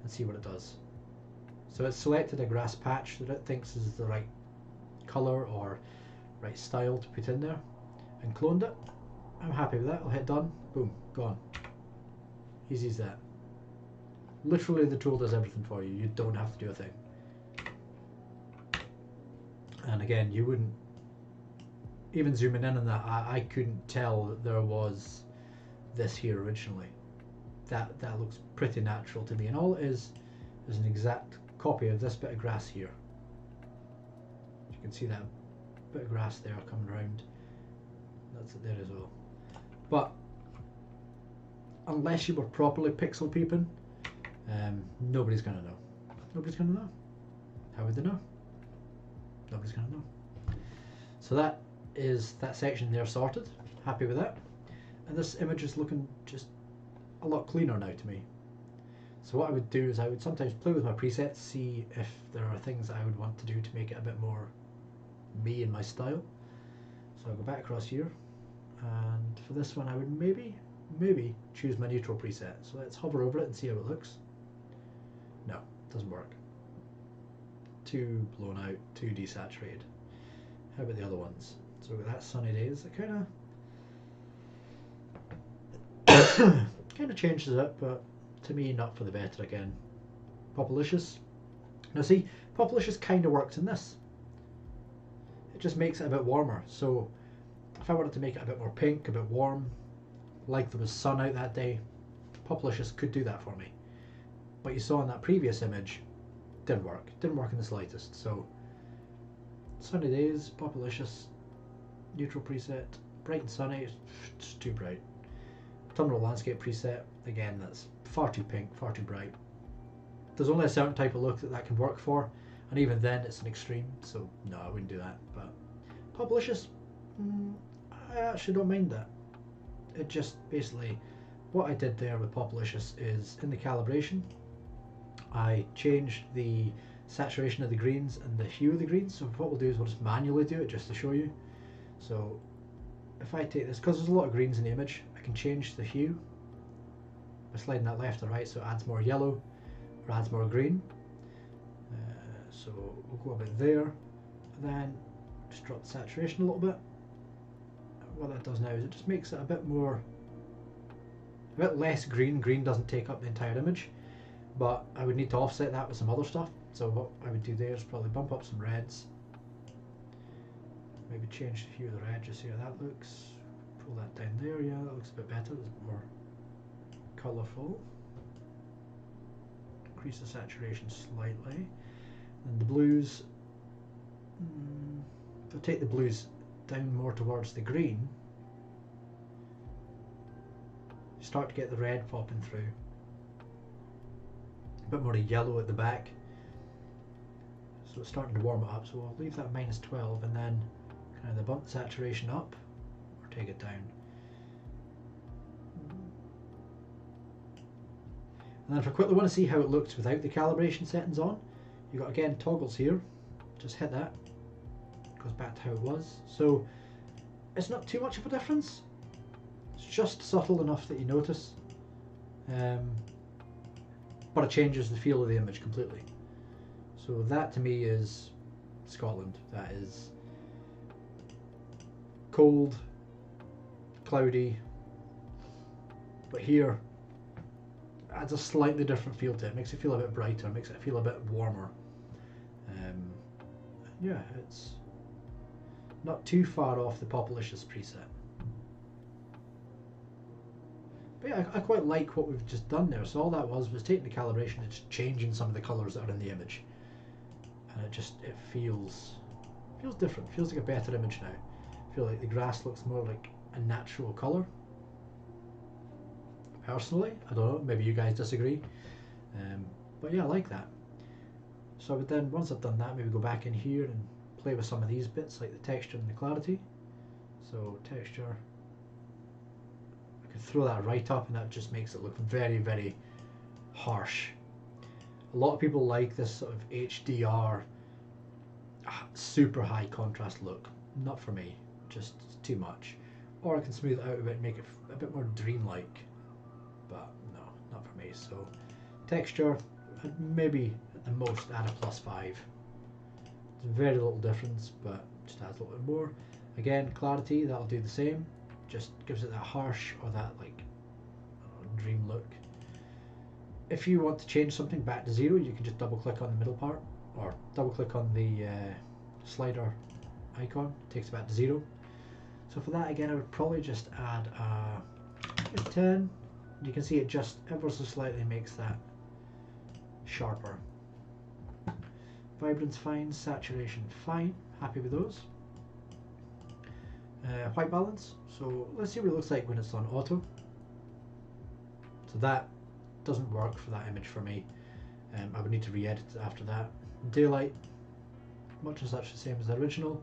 and see what it does. So it's selected a grass patch that it thinks is the right colour or right style to put in there, and cloned it. I'm happy with that. I'll hit done. Boom, gone. Easy as that. Literally the tool does everything for you. You don't have to do a thing. And again, you wouldn't, even zooming in on that, I couldn't tell that there was this here originally. That looks pretty natural to me, and all it is an exact copy of this bit of grass here. You can see that bit of grass there coming around. That's it there as well. But unless you were properly pixel peeping, nobody's gonna know. Nobody's gonna know. How would they know? Nobody's gonna know. So that is that section there sorted. Happy with that. And this image is looking just a lot cleaner now to me. So what I would do is I would sometimes play with my presets, see if there are things I would want to do to make it a bit more me and my style. So I'll go back across here, and for this one I would maybe choose my neutral preset. So let's hover over it and see how it looks. No, it doesn't work. Too blown out, too desaturated. How about the other ones? So with that sunny days, it kind of changes it, but to me not for the better again. Populicious. Now see, Populicious kind of works in this. It just makes it a bit warmer. So if I wanted to make it a bit more pink, a bit warm, like there was sun out that day, Populicious could do that for me. What you saw in that previous image didn't work. Didn't work in the slightest. So sunny days, Populicious, neutral preset, bright and sunny, it's too bright. Autumnal landscape preset, again that's far too pink, far too bright. There's only a certain type of look that can work for, and even then it's an extreme, so no, I wouldn't do that. But Populicious, I actually don't mind that. It just basically, what I did there with Populicious is in the calibration, I changed the saturation of the greens and the hue of the greens. So what we'll do is we'll just manually do it just to show you. So if I take this, because there's a lot of greens in the image, I can change the hue by sliding that left or right, so it adds more yellow or adds more green. So we'll go a bit there, and then just drop the saturation a little bit. What that does now is it just makes it a bit less green. Green doesn't take up the entire image, but I would need to offset that with some other stuff. So what I would do there is probably bump up some reds, maybe change the hue of the red, just see how that looks. Pull that down there, yeah, that looks a bit better, it's a bit more colourful. Increase the saturation slightly. And the blues, if I take the blues down more towards the green, you start to get the red popping through. A bit more yellow at the back. So it's starting to warm it up, so I'll leave that -12 and then kind of bump the saturation up or take it down. And then if I quickly want to see how it looks without the calibration settings on, you've got again toggles here, just hit that, goes back to how it was. So it's not too much of a difference, it's just subtle enough that you notice, but it changes the feel of the image completely. So that to me is Scotland. That is cold, cloudy, but here adds a slightly different feel to it. Makes it feel a bit brighter, makes it feel a bit warmer. Yeah, it's not too far off the Populicious preset. But yeah, I quite like what we've just done there. So all that was taking the calibration and just changing some of the colours that are in the image. And it feels different. It feels like a better image now. I feel like the grass looks more like a natural colour. Personally, I don't know, maybe you guys disagree. But yeah, I like that. So I would then, once I've done that, maybe go back in here and play with some of these bits, like the texture and the clarity. So texture, I could throw that right up and that just makes it look very, very harsh. A lot of people like this sort of HDR, super high contrast look. Not for me, just too much. Or I can smooth it out a bit and make it a bit more dreamlike. But no, not for me. So texture, I'd maybe at the most add a +5. It's a very little difference, but just adds a little bit more. Again, clarity, that'll do the same. Just gives it that harsh or that like dream look. If you want to change something back to 0, you can just double click on the middle part, or double click on the slider icon, takes it back to 0. So for that, again, I would probably just add a 10. You can see it just ever so slightly makes that sharper. Vibrance fine, saturation fine, happy with those. White balance, so let's see what it looks like when it's on auto. So that doesn't work for that image for me. I would need to re-edit it after that. Daylight, much and such the same as the original.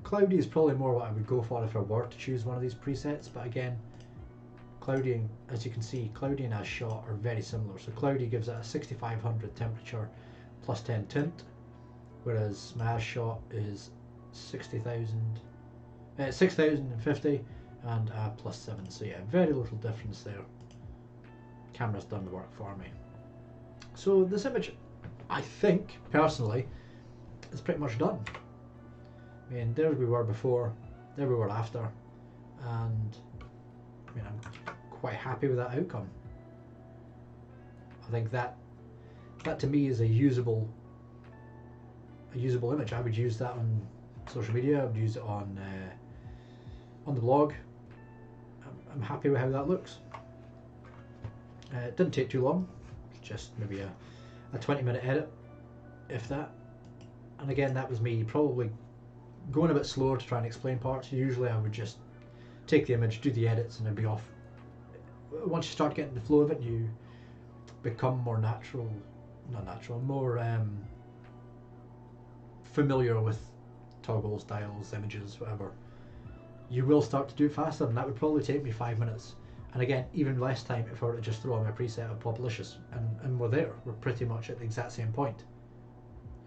Cloudy is probably more what I would go for if I were to choose one of these presets, but again, cloudy, as you can see, cloudy and as shot are very similar. So cloudy gives it a 6500 temperature plus 10 tint, whereas my as shot is 60,050 and plus 7. So yeah, very little difference there. Camera's done the work for me. So this image, I think, personally, is pretty much done. I mean, there we were before, there we were after, and I mean, I'm quite happy with that outcome. I think that to me is a usable image. I would use that on social media. I would use it on the blog. I'm happy with how that looks. It didn't take too long, just maybe a 20-minute edit, if that. And again, that was me probably going a bit slower to try and explain parts. Usually I would just take the image, do the edits, and it'd be off. Once you start getting the flow of it, you become more more familiar with toggles, dials, images, whatever. You will start to do it faster, and that would probably take me 5 minutes. And again, even less time if I were to just throw on my preset of Popalicious, and we're there. We're pretty much at the exact same point.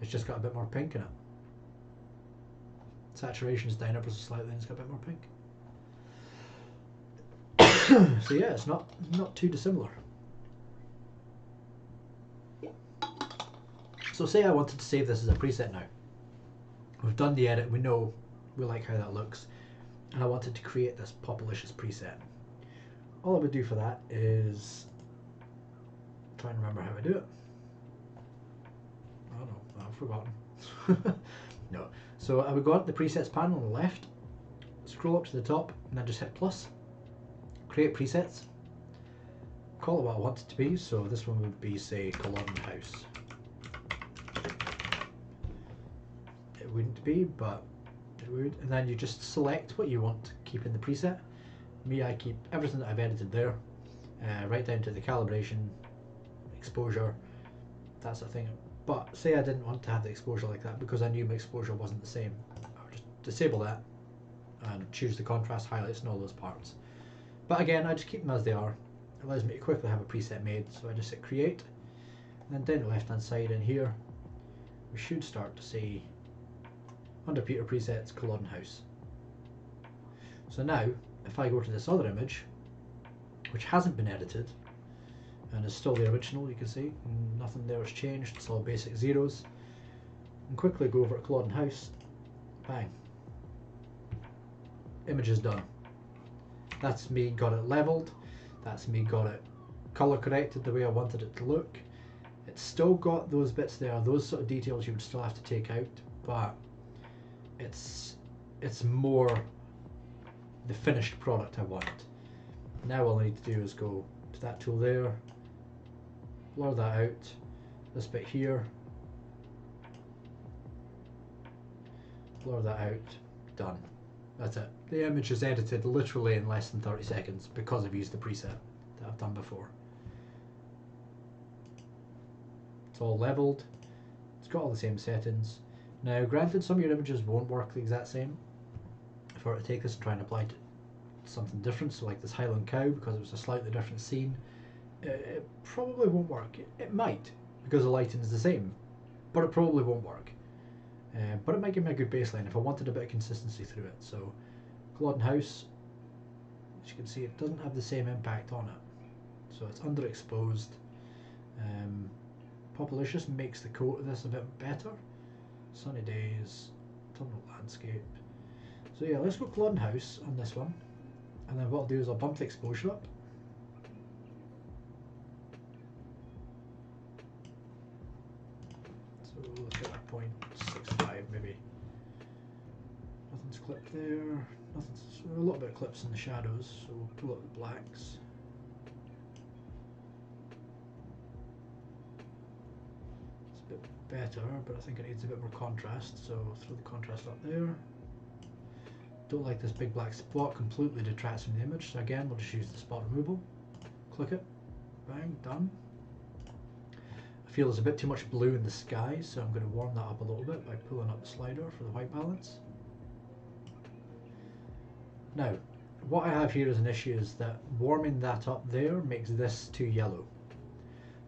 It's just got a bit more pink in it. Saturation's down ever so slightly, and it's got a bit more pink. So yeah, it's not too dissimilar. So say I wanted to save this as a preset now. We've done the edit, we know we like how that looks, and I wanted to create this Popalicious preset. All I would do for that is try and remember how I do it. Oh no, I've forgotten. No. So I would go up the presets panel on the left, scroll up to the top, and then just hit plus. Create presets. Call it what I want it to be. So this one would be, say, Culloden House. It wouldn't be, but it would. And then you just select what you want to keep in the preset. Me, I keep everything that I've edited there, right down to the calibration, exposure, that sort of thing. But say I didn't want to have the exposure like that because I knew my exposure wasn't the same, I would just disable that and choose the contrast, highlights and all those parts. But again, I just keep them as they are. It allows me to quickly have a preset made, so I just hit create, and then down the left hand side in here we should start to see under Peter Presets Culloden House. So now if I go to this other image, which hasn't been edited and is still the original, you can see nothing there has changed, it's all basic zeros, and quickly go over to Culloden House, bang, image is done. That's me got it leveled, that's me got it color corrected the way I wanted it to look. It's still got those bits there, those sort of details you would still have to take out, but it's more the finished product I want. Now all I need to do is go to that tool there, blur that out, this bit here, blur that out, done. That's it. The image is edited literally in less than 30 seconds because I've used the preset that I've done before. It's all leveled, it's got all the same settings. Now granted, some of your images won't work the exact same. If I were to take this and try and apply it to something different, so like this Highland Cow, because it was a slightly different scene, it probably won't work. It might, because the lighting is the same, but it probably won't work. But it might give me a good baseline if I wanted a bit of consistency through it. So Culloden House, as you can see, it doesn't have the same impact on it, so it's underexposed. Populicious makes the coat of this a bit better. Sunny days, autumnal landscape. So yeah, let's go Clodden House on this one. And then what I'll do is I'll bump the exposure up. So we'll look at a 0.65 maybe. Nothing's clipped there. Nothing's, a little bit of clips in the shadows, so we'll pull up the blacks. It's a bit better, but I think it needs a bit more contrast, so throw the contrast up there. Don't like this big black spot, completely detracts from the image, so again we'll just use the spot removal. Click it, bang, done. I feel there's a bit too much blue in the sky, so I'm going to warm that up a little bit by pulling up the slider for the white balance. Now, what I have here as an issue is that warming that up there makes this too yellow.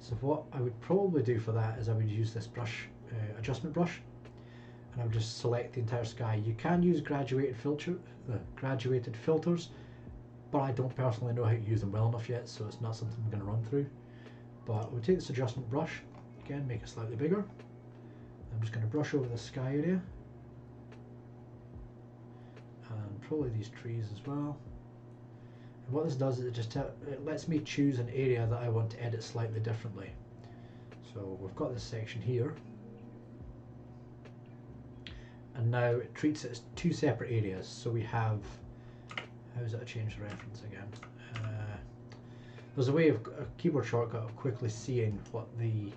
So what I would probably do for that is I would use this brush, adjustment brush, and I would just select the entire sky. You can use graduated filters, but I don't personally know how to use them well enough yet, so it's not something I'm going to run through. But we'll take this adjustment brush, again make it slightly bigger. I'm just going to brush over the sky area, and probably these trees as well. And what this does is it lets me choose an area that I want to edit slightly differently. So we've got this section here, and now it treats it as two separate areas. So we have, how does that change the reference again? There's a way of a keyboard shortcut of quickly seeing what the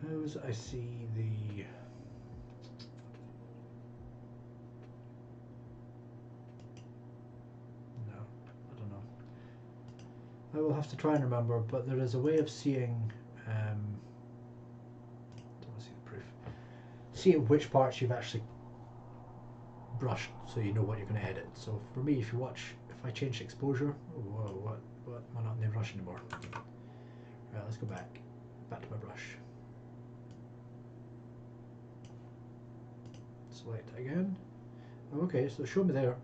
how's I see the no, I don't know. I will have to try and remember, but there is a way of seeing seeing which parts you've actually brushed, so you know what you're going to edit. So for me, if you watch, if I change exposure, whoa, what am I not in the brush anymore? Right, let's go back to my brush. Select it again. Okay, so show me there.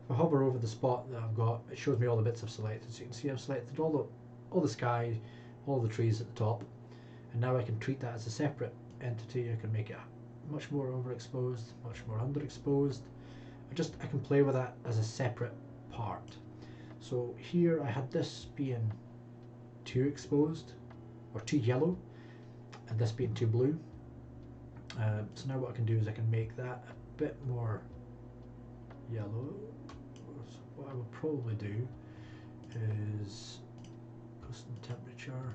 If I hover over the spot that I've got, it shows me all the bits I've selected. So you can see I've selected all the sky, all the trees at the top, and now I can treat that as a separate entity. I can make it much more overexposed, much more underexposed. I can play with that as a separate part. So here I had this being too exposed or too yellow, and this being too blue. So now what I can do is I can make that a bit more yellow. So what I will probably do is custom temperature.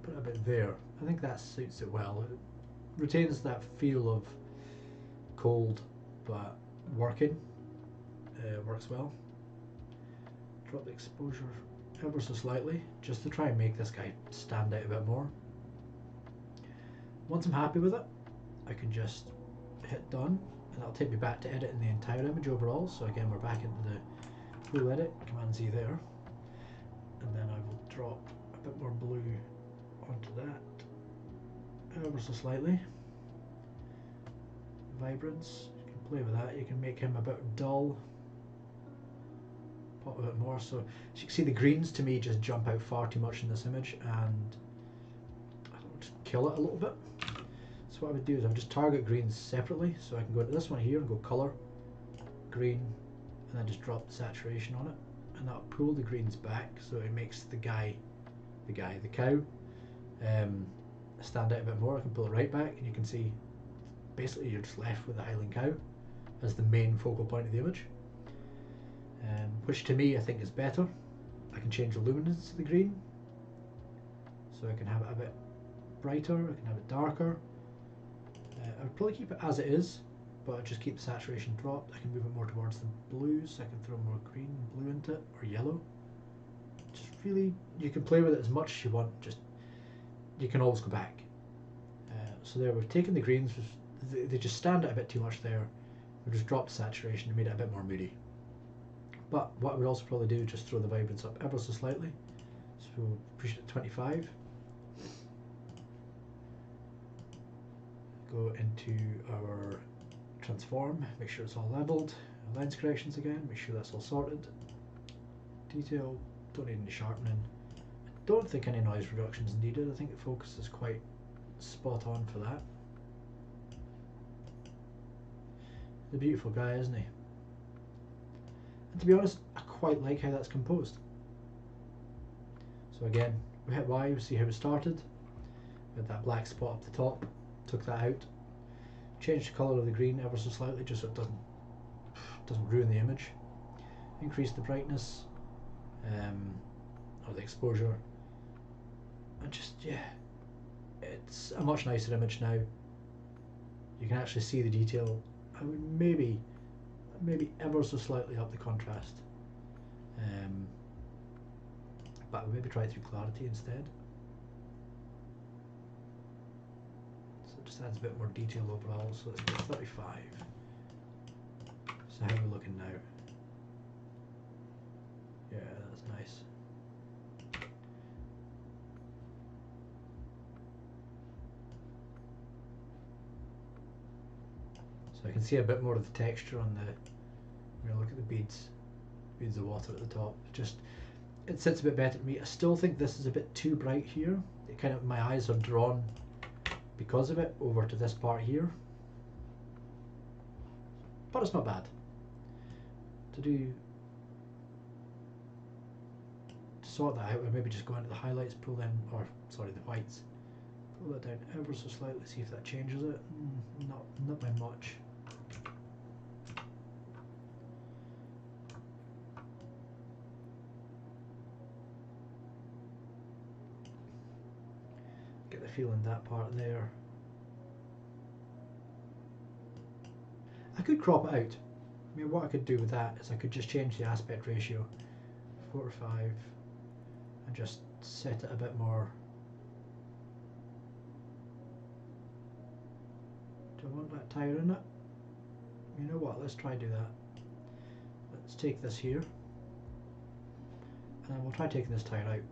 Put it a bit there. I think that suits it well. It retains that feel of cold but working. Works well. Drop the exposure ever so slightly just to try and make this guy stand out a bit more. Once I'm happy with it, I can just hit done, and that'll take me back to editing the entire image overall. So again, we're back into the full edit, Command Z there, and then I will drop a bit more blue onto that ever so slightly. Vibrance, you can play with that. You can make him a bit dull, pop a bit more. So as you can see, the greens to me just jump out far too much in this image, and I'll just kill it a little bit. So what I would do is I would just target greens separately. So I can go to this one here and go color, green, and then just drop the saturation on it, and that'll pull the greens back so it makes the cow stand out a bit more. I can pull it right back, and you can see basically you're just left with the Highland cow as the main focal point of the image, which to me I think is better. I can change the luminance of the green, so I can have it a bit brighter, I can have it darker. I would probably keep it as it is, but I'd just keep the saturation dropped. I can move it more towards the blues, so I can throw more green and blue into it, or yellow. Just really, you can play with it as much as you want, just you can always go back. So there, we've taken the greens, they just stand out a bit too much there. We've just dropped the saturation and made it a bit more moody. But what I would also probably do is just throw the vibrance up ever so slightly. So we'll push it to 25. go into our transform, make sure it's all leveled. Lens corrections again, make sure that's all sorted. Detail, don't need any sharpening. I don't think any noise reduction is needed. I think the focus is quite spot on for that. He's a beautiful guy, isn't he? And to be honest, I quite like how that's composed. So again, we hit Y, we see how it started. With that black spot up the top, took that out. Changed the colour of the green ever so slightly, just so it doesn't ruin the image. Increased the brightness, or the exposure, and just, yeah, it's a much nicer image now. You can actually see the detail. I would maybe ever so slightly up the contrast, but I would maybe try it through clarity instead. So it just adds a bit more detail overall. So let's go 35. So how are we looking now? Yeah, that's nice. So I can see a bit more of the texture on the, you know, look at the beads of water at the top. It sits a bit better to me. I still think this is a bit too bright here. It kind of, my eyes are drawn because of it over to this part here. But it's not bad. To sort that out, or maybe just go into the highlights, pull them, or sorry, the whites, pull that down ever so slightly, see if that changes it. Not by much. Get the feel in that part there. I could crop it out. I mean, what I could do with that is I could just change the aspect ratio, 4 or 5, and just set it a bit more. Do I want that tire in it? You know what, let's try do that. Let's take this here, and then we'll try taking this tire out.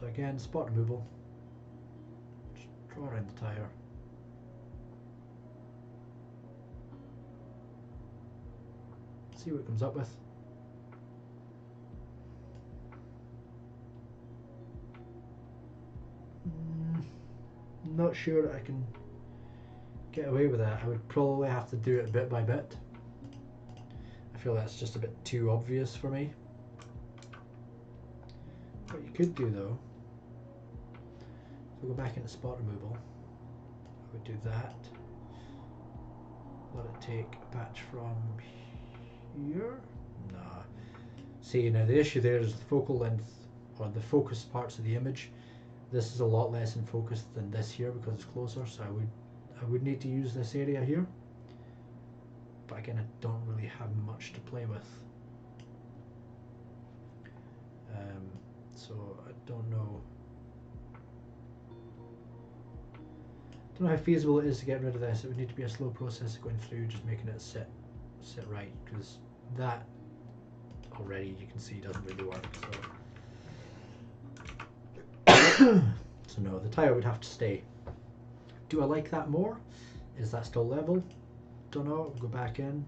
So again, spot removal, just draw around the tire. See what it comes up with. Not sure that I can get away with that. I would probably have to do it bit by bit. I feel that's just a bit too obvious for me. What you could do though, so go back into spot removal, I would do that. Let it take a patch from here. Nah. See, now the issue there is the focal length, or the focus parts of the image. This is a lot less in focus than this here because it's closer, so I would need to use this area here. But again, I don't really have much to play with. So I don't know how feasible it is to get rid of this. It would need to be a slow process of going through, just making it sit right, because that already you can see doesn't really work. So no, the tire would have to stay. Do I like that more? Is that still level? Don't know. We'll go back in.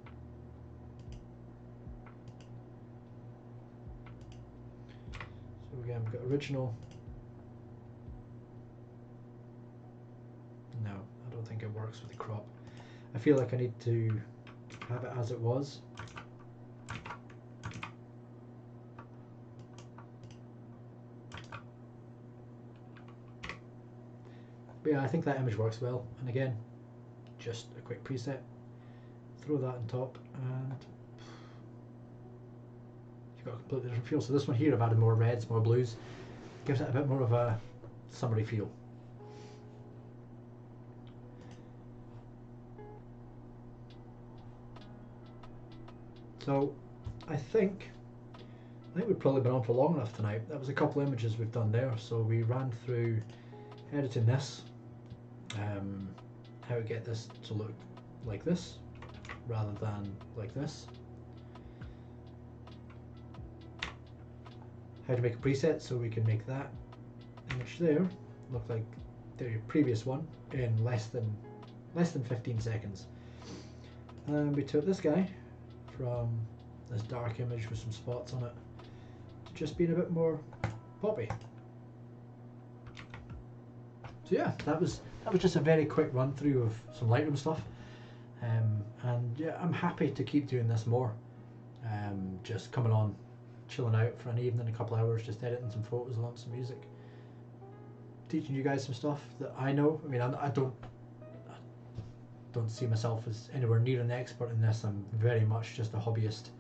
So again, we've got original. No, I don't think it works with the crop. I feel like I need to have it as it was. But yeah, I think that image works well. And again, just a quick preset. Throw that on top, and you've got a completely different feel. So this one here, I've added more reds, more blues. Gives it a bit more of a summery feel. So I think we've probably been on for long enough tonight. That was a couple of images we've done there. So we ran through editing this, how to get this to look like this rather than like this, how to make a preset so we can make that image there look like the previous one in less than less than 15 seconds. And we took this guy from this dark image with some spots on it to just being a bit more poppy. So yeah, that was just a very quick run through of some Lightroom stuff. And yeah, I'm happy to keep doing this more. Just coming on, chilling out for an evening, a couple hours, just editing some photos along some music, teaching you guys some stuff that I know. I mean, I don't see myself as anywhere near an expert in this. I'm very much just a hobbyist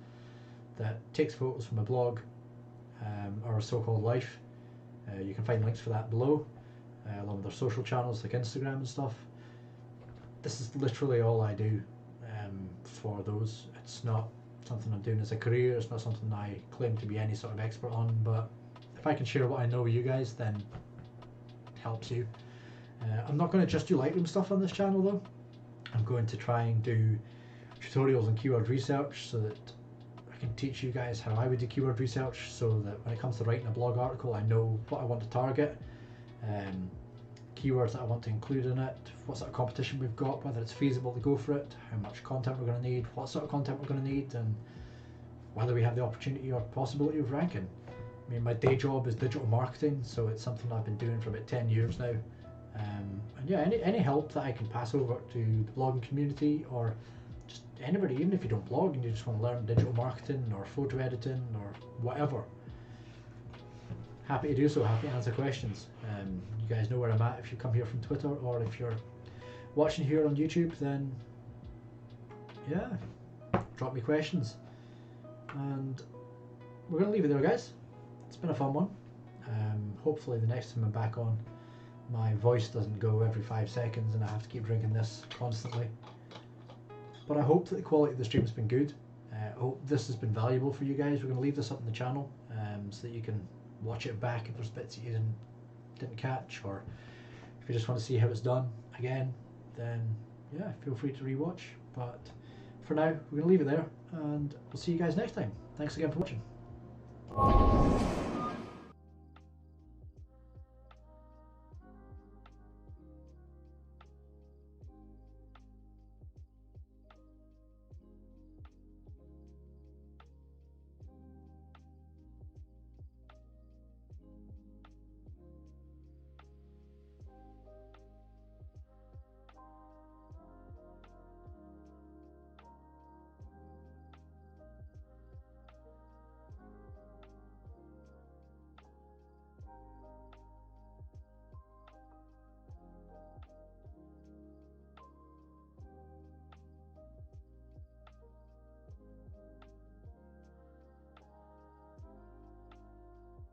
that takes photos from a blog, or a so-called life. You can find links for that below, along with their social channels like Instagram and stuff. This is literally all I do for those. It's not something I'm doing as a career. It's not something I claim to be any sort of expert on, but if I can share what I know with you guys, then it helps you. I'm not going to just do Lightroom stuff on this channel though. I'm going to try and do tutorials on keyword research so that I can teach you guys how I would do keyword research, so that when it comes to writing a blog article, I know what I want to target, keywords that I want to include in it, what sort of competition we've got, whether it's feasible to go for it, how much content we're going to need, what sort of content we're going to need, and whether we have the opportunity or possibility of ranking. I mean, my day job is digital marketing, so it's something I've been doing for about 10 years now. And yeah, any help that I can pass over to the blogging community, or just anybody, even if you don't blog and you just want to learn digital marketing or photo editing or whatever, happy to do so, happy to answer questions. You guys know where I'm at if you come here from Twitter, or if you're watching here on YouTube, then yeah, drop me questions. And we're going to leave it there, guys. It's been a fun one. Hopefully the next time I'm back on, my voice doesn't go every 5 seconds and I have to keep drinking this constantly. But I hope that the quality of the stream has been good. I hope this has been valuable for you guys. We're going to leave this up on the channel so that you can watch it back if there's bits that you didn't catch, or if you just want to see how it's done again, then yeah, feel free to rewatch. But for now, we're going to leave it there, and we'll see you guys next time. Thanks again for watching.